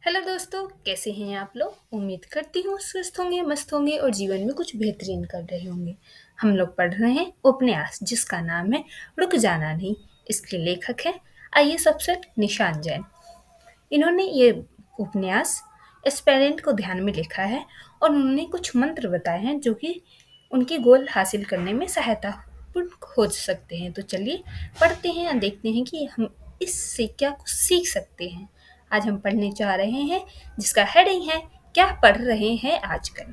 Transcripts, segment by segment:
Hello दोस्तों, कैसे हैं आप लोग? उम्मीद करती हूँ स्वस्थ होंगे, मस्त होंगे और जीवन में कुछ बेहतरीन कर रहे होंगे। हम लोग पढ़ रहे हैं उपन्यास जिसका नाम है रुक जाना नहीं। इसके लेखक हैं आईएएस अफसर निशान जैन। इन्होंने ये उपन्यास एस्पेरेंट को ध्यान में लिखा है और उन्होंने कुछ मंत्र बताए हैं जो कि उनके गोल हासिल करने में सहायता हो सकते हैं। तो चलिए पढ़ते हैं और देखते हैं कि हम इससे क्या कुछ सीख सकते हैं। आज हम पढ़ने जा रहे हैं जिसका हेडिंग है क्या पढ़ रहे हैं आजकल।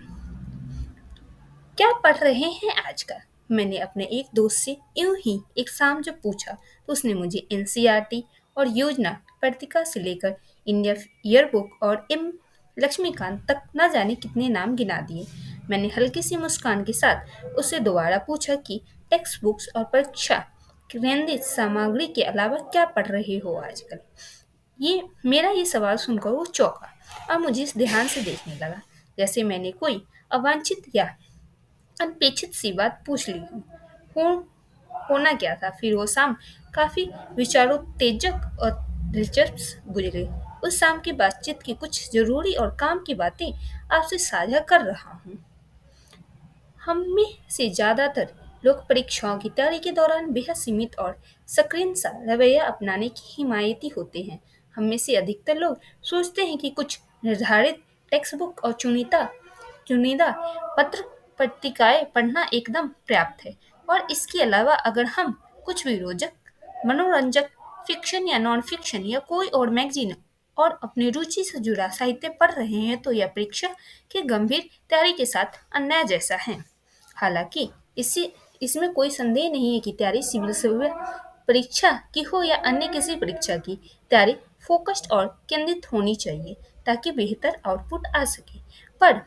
क्या पढ़ रहे हैं आजकल? मैंने अपने एक दोस्त से यूं ही एक शाम जब पूछा तो उसने मुझे एनसीईआरटी और योजना पत्रिका से लेकर इंडिया ईयरबुक और एम लक्ष्मीकांत तक न जाने कितने नाम गिना दिए। मैंने हल्की सी मुस्कान के साथ उससे दोबारा पूछा कि टेक्स्ट बुक्स और परीक्षा केंद्रित सामग्री के अलावा क्या पढ़ रहे हो आजकल। ये सवाल सुनकर वो चौंका और मुझे इस ध्यान से देखने लगा जैसे मैंने कोई अवांछित या अनपेक्षित सी बात पूछ ली हो होना क्या था। फिर वो शाम काफी विचारोत्तेजक और दिलचस्प गुजरी। उस शाम की बातचीत की कुछ जरूरी और काम की बातें आपसे साझा कर रहा हूँ। हम में से ज्यादातर लोग परीक्षाओं की तैयारी के दौरान बेहद सीमित और सक्रिय सा रवैया अपनाने की हिमायती होते हैं। हम में से अधिकतर लोग सोचते हैं कि कुछ निर्धारित टेक्स्ट बुक और चुनिंदा पत्र पत्रिकाएं पढ़ना एकदम पर्याप्त है और इसके अलावा अगर हम कुछ भी रोचक, मनोरंजक, फिक्शन या नॉन फिक्शन या कोई और मैगजीन और अपनी रुचि से जुड़ा साहित्य पढ़ रहे हैं तो यह परीक्षा की गंभीर तैयारी के साथ अन्याय जैसा है। हालांकि इसी इसमें कोई संदेह नहीं है कि तैयारी सिविल सर्विस परीक्षा की हो या अन्य किसी परीक्षा की तैयारी फोकस्ड और केंद्रित होनी चाहिए ताकि बेहतर आउटपुट आ सके। पर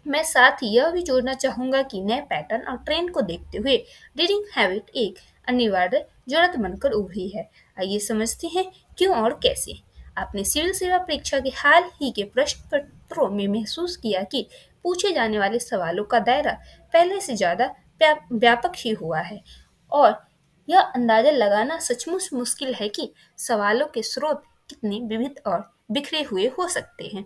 मैं साथ ही यह भी जोड़ना चाहूंगा कि नए पैटर्न और ट्रेंड को देखते हुए रीडिंग हैबिट एक अनिवार्य जरूरत बनकर उभरी है। आइए समझते हैं क्यों और कैसे। आपने सिविल सेवा परीक्षा के हाल ही के प्रश्न पत्रों में महसूस किया कि पूछे जाने वाले सवालों का दायरा पहले से ज्यादा व्यापक ही हुआ है और यह अंदाजा लगाना सचमुच मुश्किल है कि सवालों के स्रोत कितने विविध और बिखरे हुए हो सकते हैं।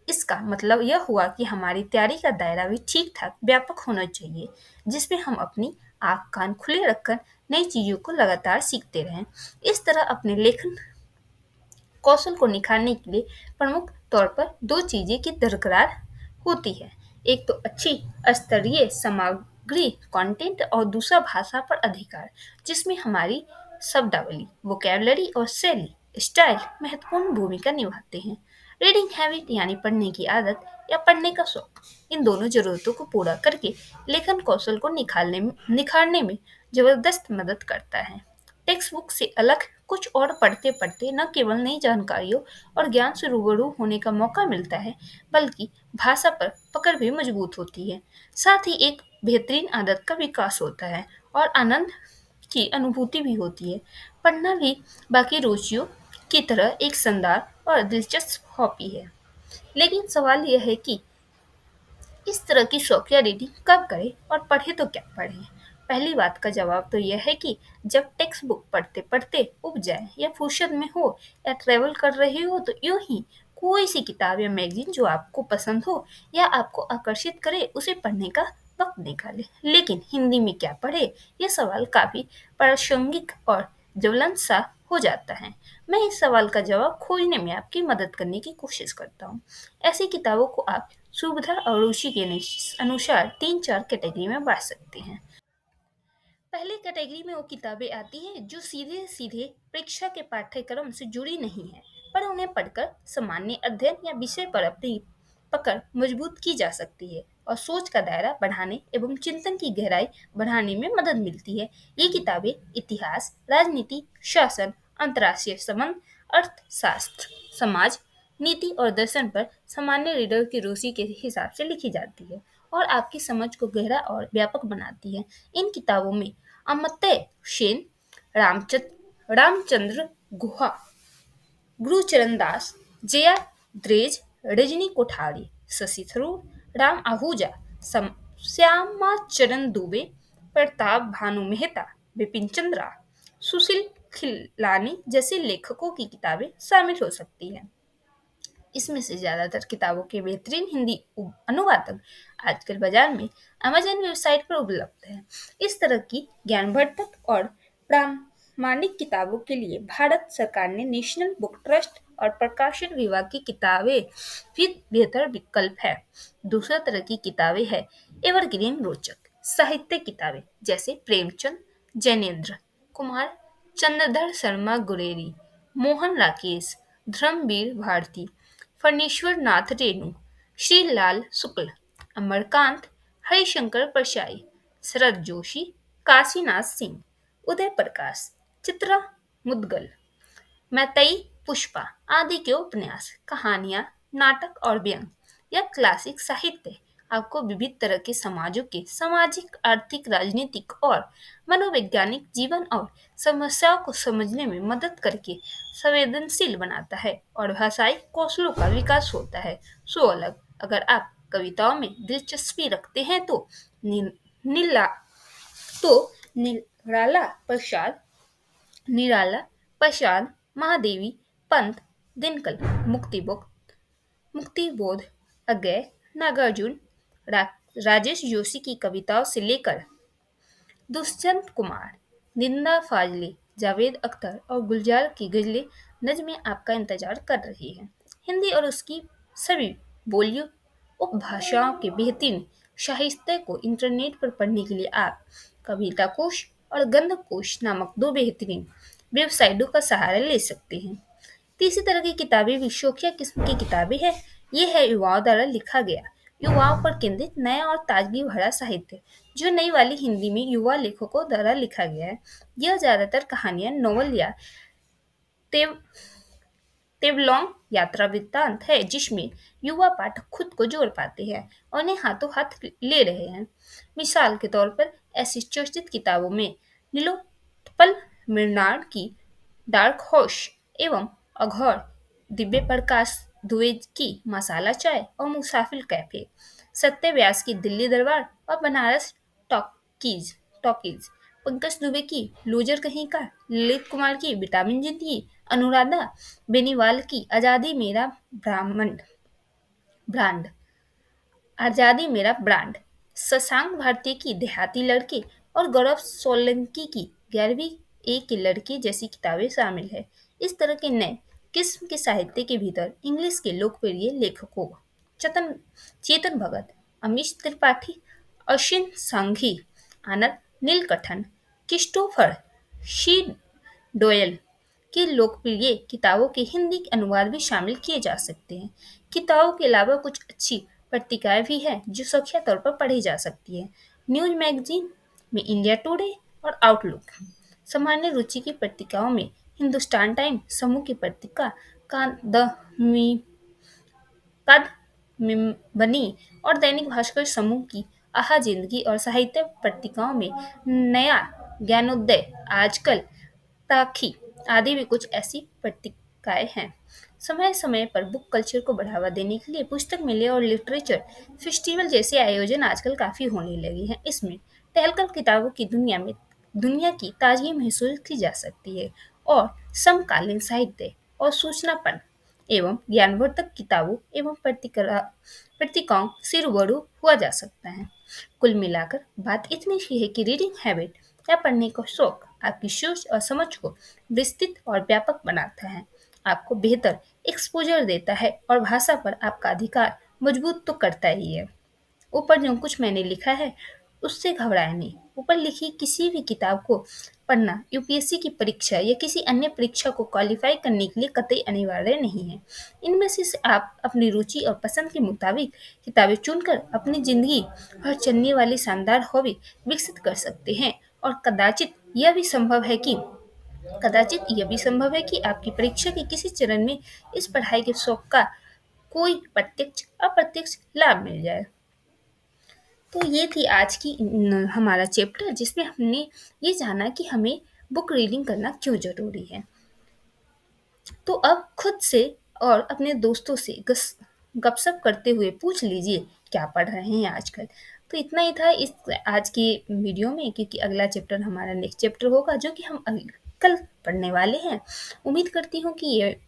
इसका मतलब यह हुआ कि हमारी तैयारी का दायरा भी ठीक ठाक व्यापक होना चाहिए जिसमें हम अपनी आँख कान खुले रखकर नई चीजों को लगातार सीखते रहें। इस तरह अपने लेखन कौशल को निखारने के लिए प्रमुख तौर पर दो चीजें की दरकार होती है। एक तो अच्छी स्तरीय सामग्री कंटेंट और दूसरा भाषा पर अधिकार जिसमें हमारी शब्दावली वोकेबलरी और शैली स्टाइल महत्वपूर्ण भूमिका निभाते हैं। रीडिंग हैबिट यानी पढ़ने की आदत या पढ़ने का शौक इन दोनों जरूरतों को पूरा करके लेखन कौशल को निखारने में जबरदस्त मदद करता है। टेक्स्ट बुक से अलग कुछ और पढ़ते पढ़ते न केवल नई जानकारियों और ज्ञान से रूबरू होने का मौका मिलता है बल्कि भाषा पर पकड़ भी मजबूत होती है। साथ ही एक बेहतरीन आदत का विकास होता है और आनंद की अनुभूति भी होती है। पढ़ना भी बाकी रुचियों की तरह एक शानदार और दिलचस्प हॉबी है। लेकिन सवाल यह है कि इस तरह की शौकिया रीडिंग कब करें और पढ़े तो क्या पढ़ें? पहली बात का जवाब तो यह है कि जब टेक्स्ट बुक पढ़ते पढ़ते उब जाए या फुर्सत में हो या ट्रेवल कर रहे हो तो यूं ही कोई सी किताब या मैगजीन जो आपको पसंद हो या आपको आकर्षित करे उसे पढ़ने का वक्त निकाले। लेकिन हिंदी में क्या पढ़े यह सवाल काफी प्रासंगिक और ज्वलंत सा हो जाता है। मैं इस सवाल का जवाब खोजने में आपकी मदद करने की कोशिश करता हूँ। ऐसी किताबों को आप सुविधा और रुचि के अनुसार तीन चार कैटेगरी में बांट सकते हैं। पहली कैटेगरी में वो किताबें आती हैं जो सीधे सीधे परीक्षा के पाठ्यक्रम से जुड़ी नहीं है पर उन्हें पढ़कर सामान्य अध्ययन या विषय पर अपनी पकड़ मजबूत की जा सकती है और सोच का दायरा बढ़ाने एवं चिंतन की गहराई बढ़ाने में मदद मिलती है। ये किताबें इतिहास, राजनीति, शासन, अंतर्राष्ट्रीय संबंध, अर्थशास्त्र, समाज, नीति और दर्शन पर सामान्य रीडर की रुचि के हिसाब से लिखी जाती है और आपकी समझ को गहरा और व्यापक बनाती है। इन किताबों में अमर्त्य सेन, रामचंद्र गुहा, गुरुचरण दास, जया द्रेज, रजनी कोठारी, शशि थरूर, राम आहूजा, श्यामाचरण दुबे, प्रताप भानु मेहता, बिपिन चंद्रा, सुशील खिलानी जैसे लेखकों की किताबें शामिल हो सकती हैं। इसमें से ज़्यादातर किताबों के बेहतरीन हिंदी अनुवादक आजकल बाजार में अमेज़न वेबसाइट पर उपलब्ध हैं। इस तरह की ज्ञानवर्धक और प्रामाणिक किताबों के लिए भारत सरकार ने नेशनल बुक ट्रस्ट और प्रकाशन विभाग की किताबें भी बेहतर विकल्प है। दूसरा तरह की किताबें है एवरग्रीन रोचक साहित्य किताबें, जैसे प्रेमचंद, जैनेन्द्र कुमार, चंद्रधर शर्मा गुरेरी, मोहन राकेश, धर्मवीर भारती, फणीश्वर नाथ रेणु, श्रीलाल शुक्ल, अमरकांत, हरिशंकर परशाई, शरद जोशी, काशीनाथ सिंह, उदय प्रकाश, चित्रा मुदगल, मैतई, पुष्पा आदि के उपन्यास, कहानियाँ, नाटक और व्यंग या क्लासिक साहित्य आपको विविध तरह के समाजों के सामाजिक, आर्थिक, राजनीतिक और मनोवैज्ञानिक जीवन और समस्याओं को समझने में मदद करके संवेदनशील बनाता है और भाषाई कौशलों का विकास होता है। सो अलग, अगर आप कविताओं में दिलचस्पी रखते हैं तो नि, नीला तो निराला प्रसाद निराला प्रसाद महादेवी पंत दिनकल मुक्तिबोध अज्ञे नागार्जुन रा, राजेश जोशी की कविताओं से लेकर दुष्यंत कुमार, निंदा फाजली, जावेद अख्तर और गुलजार की गजलें नज़्में आपका इंतजार कर रही हैं। हिंदी और उसकी सभी बोलियों उपभाषाओं के बेहतरीन साहित्य को इंटरनेट पर पढ़ने के लिए आप कविता कोश और गंध कोश नामक दो बेहतरीन वेबसाइटों का सहारा ले सकते हैं। तीसरी तरह की किताबें विशोखिया किस्म की किताबें हैं। ये है युवाओं द्वारा लिखा गया, युवाओं पर केंद्रित नया और ताजगी भरा साहित्य, जो नई वाली हिंदी में युवा लेखकों द्वारा लिखा गया है। यह ज्यादातर कहानियां, नोवेल या तेव तेवलोंग यात्रा वृत्तांत है, जिसमें युवा पाठक खुद को जोड़ पाते हैं और उन्हें हाथों हाथ ले रहे हैं। मिसाल के तौर पर ऐसी चर्चित किताबों में नीलोत्पल मृणाल की डार्क हॉर्स एवं अघोर दिव्य प्रकाश द्विवेदी की मसाला चाय और मुसाफिर कैफे, सत्य व्यास की दिल्ली दरबार और बनारस टॉकीज टॉकीज, पंकज दुबे की लूजर कहीं का, ललित कुमार की विटामिन जिंदगी, अनुराधा बेनीवाल की ब्रांड आजादी मेरा ब्रांड, शशांक भारती की देहाती लड़के और गौरव सोलंकी की 11वीं ए के लड़के जैसी किताबें शामिल है। इस तरह के नए किस्म के साहित्य के भीतर इंग्लिश के लोकप्रिय लेखकों चेतन चेतन भगत, अमीश त्रिपाठी, अश्विन सांघी, आनंद नीलकंठन, क्रिस्टोफर शी डोयल की लोकप्रिय किताबों के हिंदी अनुवाद भी शामिल किए जा सकते हैं। किताबों के अलावा कुछ अच्छी पत्रिकाएं भी हैं जो संख्या तौर पर पढ़ी जा सकती हैं। न्यूज मैगजीन में इंडिया टुडे और आउटलुक। सामान्य रुचि की पत्रिकाओं में हिंदुस्तान टाइम्स समूह की पत्रिका कादम्बिनी और दैनिक भास्कर समूह की आहा जिंदगी और साहित्य पत्रिकाओं में नया ज्ञानोदय, आजकल ताकि आदि भी कुछ ऐसी पत्रिकाएं हैं। समय समय पर बुक कल्चर को बढ़ावा देने के लिए पुस्तक मेले और लिटरेचर फेस्टिवल जैसे आयोजन आजकल काफी होने लगे हैं। इसमें टहलकर किताबों की दुनिया की ताजगी महसूस की जा सकती है और समकालीन साहित्य और सूचनापन एवं ज्ञानवर्धक किताबों एवं पत्रिकाओं से रूबरू हुआ जा सकता है। कुल मिलाकर बात इतनी सी है कि रीडिंग हैबिट या पढ़ने का शौक आपकी सोच और समझ को विस्तृत और व्यापक बनाता है, आपको बेहतर एक्सपोजर देता है और भाषा पर आपका अधिकार मजबूत तो करता ही है। ऊपर जो कुछ मैंने लिखा है उससे घबराए नहीं। ऊपर लिखी किसी भी किताब को पढ़ना यूपीएससी की परीक्षा या किसी अन्य परीक्षा को क्वालिफाई करने के लिए कतई अनिवार्य नहीं है। इनमें से आप अपनी रुचि और पसंद के मुताबिक किताबें चुनकर अपनी जिंदगी भर चलने वाली शानदार हॉबी विकसित कर सकते हैं और कदाचित यह भी संभव है कि आपकी परीक्षा के किसी चरण में इस पढ़ाई के शौक का कोई प्रत्यक्ष अप्रत्यक्ष लाभ मिल जाए। तो ये थी आज की हमारा चैप्टर, जिसमें हमने ये जाना कि हमें बुक रीडिंग करना क्यों ज़रूरी है। तो अब खुद से और अपने दोस्तों से गपशप करते हुए पूछ लीजिए क्या पढ़ रहे हैं आजकल। तो इतना ही था इस आज की वीडियो में, क्योंकि अगला चैप्टर हमारा नेक्स्ट चैप्टर होगा जो कि हम कल पढ़ने वाले हैं। उम्मीद करती हूँ कि ये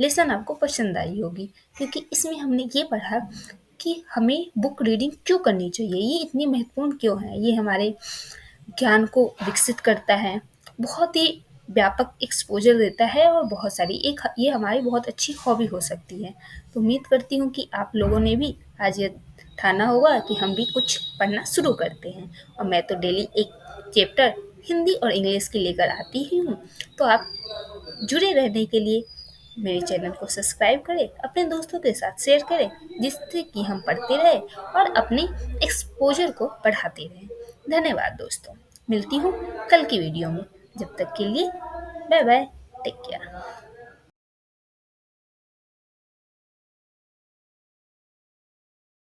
लेसन आपको पसंद आई होगी, क्योंकि इसमें हमने ये पढ़ा कि हमें बुक रीडिंग क्यों करनी चाहिए, ये इतनी महत्वपूर्ण क्यों है, ये हमारे ज्ञान को विकसित करता है, बहुत ही व्यापक एक्सपोजर देता है और बहुत सारी एक ये हमारी बहुत अच्छी हॉबी हो सकती है। तो उम्मीद करती हूँ कि आप लोगों ने भी आज ये ठाना होगा कि हम भी कुछ पढ़ना शुरू करते हैं, और मैं तो डेली एक चैप्टर हिंदी और इंग्लिश की लेकर आती ही हूँ। तो आप जुड़े रहने के लिए मेरे चैनल को सब्सक्राइब करें, अपने दोस्तों के साथ शेयर करें, जिससे कि हम पढ़ते रहें और अपने एक्सपोजर को बढ़ाते रहें। धन्यवाद दोस्तों, मिलती हूँ कल की वीडियो में, जब तक के लिए बाय बाय, टेक केयर।